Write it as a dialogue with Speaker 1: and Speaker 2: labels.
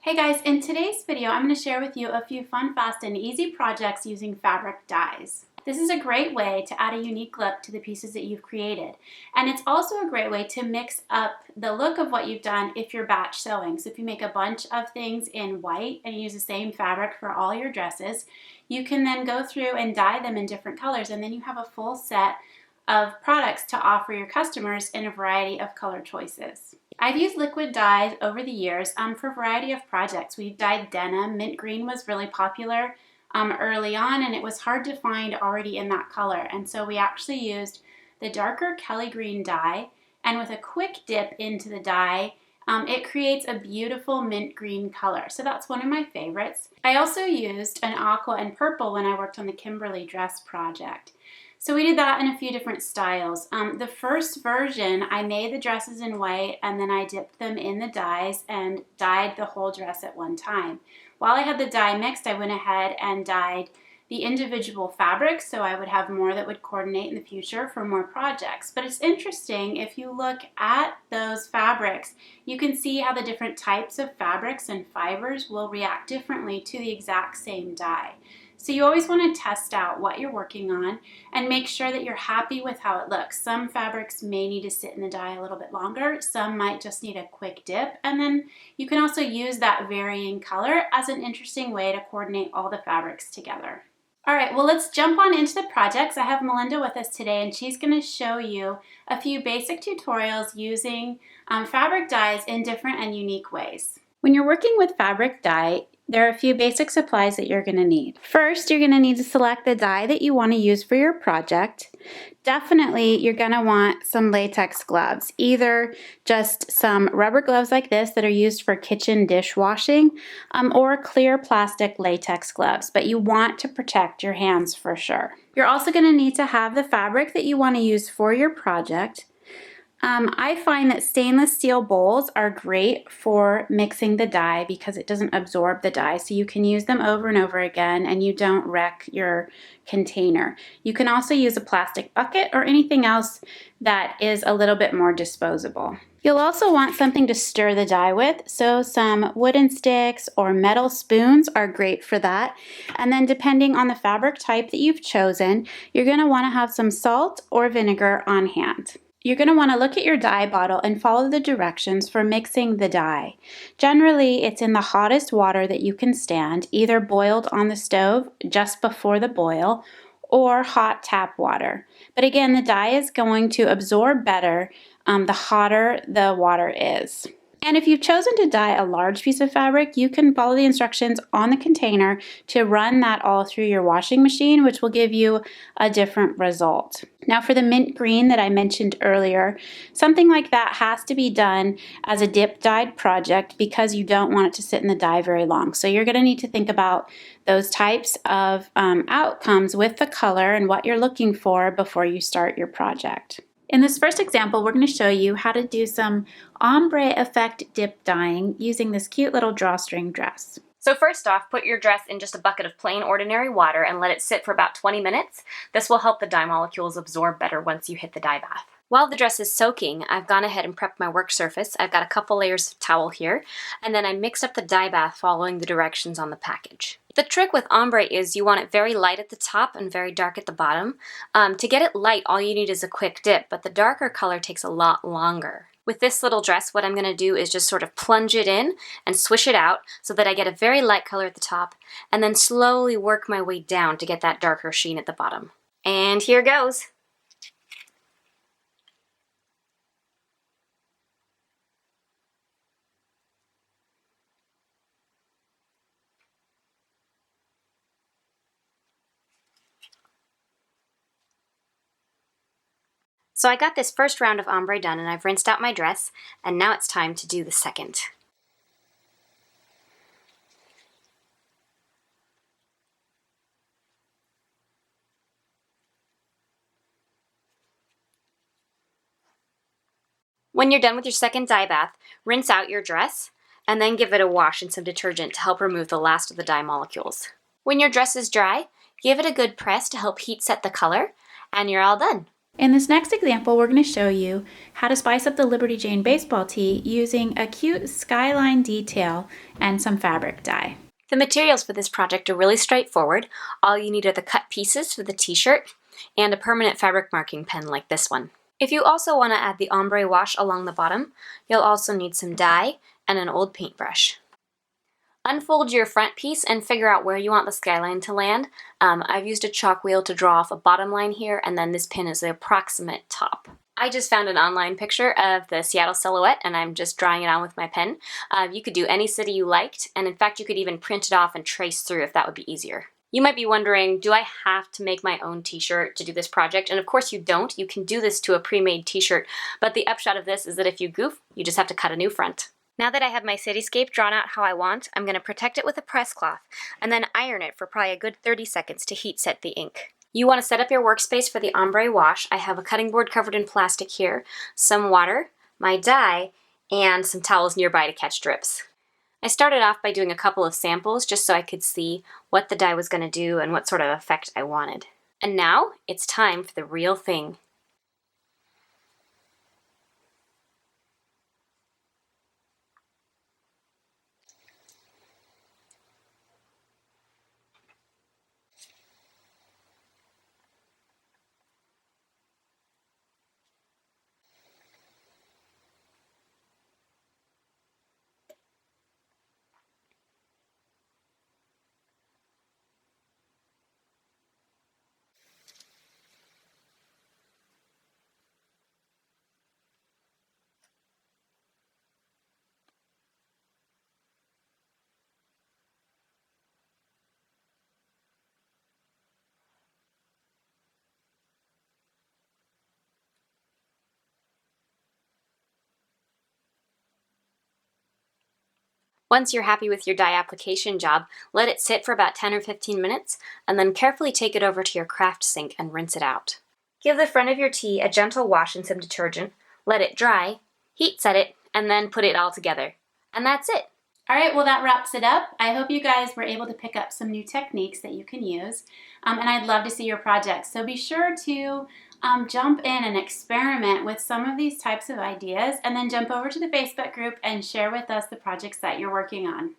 Speaker 1: Hey guys, in today's video I'm going to share with you a few fun, fast, and easy projects using fabric dyes. This is a great way to add a unique look to the pieces that you've created. And it's also a great way to mix up the look of what you've done if you're batch sewing. So if you make a bunch of things in white and you use the same fabric for all your dresses, you can then go through and dye them in different colors, and then you have a full set of products to offer your customers in a variety of color choices. I've used liquid dyes over the years for a variety of projects. We've dyed denim. Mint green was really popular early on, and it was hard to find already in that color. And so we actually used the darker Kelly green dye, and with a quick dip into the dye, it creates a beautiful mint green color. So that's one of my favorites. I also used an aqua and purple when I worked on the Kimberly dress project. So we did that in a few different styles. The first version, I made the dresses in white and then I dipped them in the dyes and dyed the whole dress at one time. While I had the dye mixed, I went ahead and dyed the individual fabrics so I would have more that would coordinate in the future for more projects. But it's interesting, if you look at those fabrics, you can see how the different types of fabrics and fibers will react differently to the exact same dye. So you always want to test out what you're working on and make sure that you're happy with how it looks. Some fabrics may need to sit in the dye a little bit longer. Some might just need a quick dip. And then you can also use that varying color as an interesting way to coordinate all the fabrics together. All right, well, let's jump on into the projects. I have Melinda with us today, and she's going to show you a few basic tutorials using fabric dyes in different and unique ways. When you're working with fabric dye, there are a few basic supplies that you're going to need. First, you're going to need to select the dye that you want to use for your project. Definitely, you're going to want some latex gloves, either just some rubber gloves like this that are used for kitchen dishwashing, or clear plastic latex gloves, but you want to protect your hands for sure. You're also going to need to have the fabric that you want to use for your project. I find that stainless steel bowls are great for mixing the dye because it doesn't absorb the dye, so you can use them over and over again and you don't wreck your container. You can also use a plastic bucket or anything else that is a little bit more disposable. You'll also want something to stir the dye with, so some wooden sticks or metal spoons are great for that. And then depending on the fabric type that you've chosen, you're going to want to have some salt or vinegar on hand. You're going to want to look at your dye bottle and follow the directions for mixing the dye. Generally, it's in the hottest water that you can stand, either boiled on the stove just before the boil or hot tap water. But again, the dye is going to absorb better the hotter the water is. And if you've chosen to dye a large piece of fabric, you can follow the instructions on the container to run that all through your washing machine, which will give you a different result. Now for the mint green that I mentioned earlier, something like that has to be done as a dip dyed project because you don't want it to sit in the dye very long. So you're going to need to think about those types of outcomes with the color and what you're looking for before you start your project. In this first example, we're going to show you how to do some ombre effect dip dyeing using this cute little drawstring dress.
Speaker 2: So first off, put your dress in just a bucket of plain ordinary water and let it sit for about 20 minutes. This will help the dye molecules absorb better once you hit the dye bath. While the dress is soaking, I've gone ahead and prepped my work surface. I've got a couple layers of towel here, and then I mixed up the dye bath following the directions on the package. The trick with ombre is you want it very light at the top and very dark at the bottom. To get it light, all you need is a quick dip, but the darker color takes a lot longer. With this little dress, what I'm going to do is just sort of plunge it in and swish it out so that I get a very light color at the top, and then slowly work my way down to get that darker sheen at the bottom. And here goes! So I got this first round of ombre done and I've rinsed out my dress, and now it's time to do the second. When you're done with your second dye bath, rinse out your dress and then give it a wash in some detergent to help remove the last of the dye molecules. When your dress is dry, give it a good press to help heat set the color, and you're all done.
Speaker 1: In this next example, we're going to show you how to spice up the Liberty Jane baseball tee using a cute Skyline detail and some fabric dye.
Speaker 2: The materials for this project are really straightforward. All you need are the cut pieces for the t-shirt and a permanent fabric marking pen like this one. If you also want to add the ombre wash along the bottom, you'll also need some dye and an old paintbrush. Unfold your front piece and figure out where you want the skyline to land. I've used a chalk wheel to draw off a bottom line here, and then this pin is the approximate top. I just found an online picture of the Seattle silhouette, and I'm just drawing it on with my pen. You could do any city you liked, and in fact you could even print it off and trace through if that would be easier. You might be wondering, do I have to make my own t-shirt to do this project? And of course you don't. You can do this to a pre-made t-shirt, but the upshot of this is that if you goof, you just have to cut a new front. Now that I have my cityscape drawn out how I want, I'm going to protect it with a press cloth and then iron it for probably a good 30 seconds to heat set the ink. You want to set up your workspace for the ombre wash. I have a cutting board covered in plastic here, some water, my dye, and some towels nearby to catch drips. I started off by doing a couple of samples just so I could see what the dye was going to do and what sort of effect I wanted. And now it's time for the real thing. Once you're happy with your dye application job, let it sit for about 10 or 15 minutes, and then carefully take it over to your craft sink and rinse it out. Give the front of your tee a gentle wash in some detergent, let it dry, heat set it, and then put it all together. And that's it!
Speaker 1: Alright, well that wraps it up. I hope you guys were able to pick up some new techniques that you can use. And I'd love to see your projects. So be sure to jump in and experiment with some of these types of ideas, and then jump over to the Facebook group and share with us the projects that you're working on.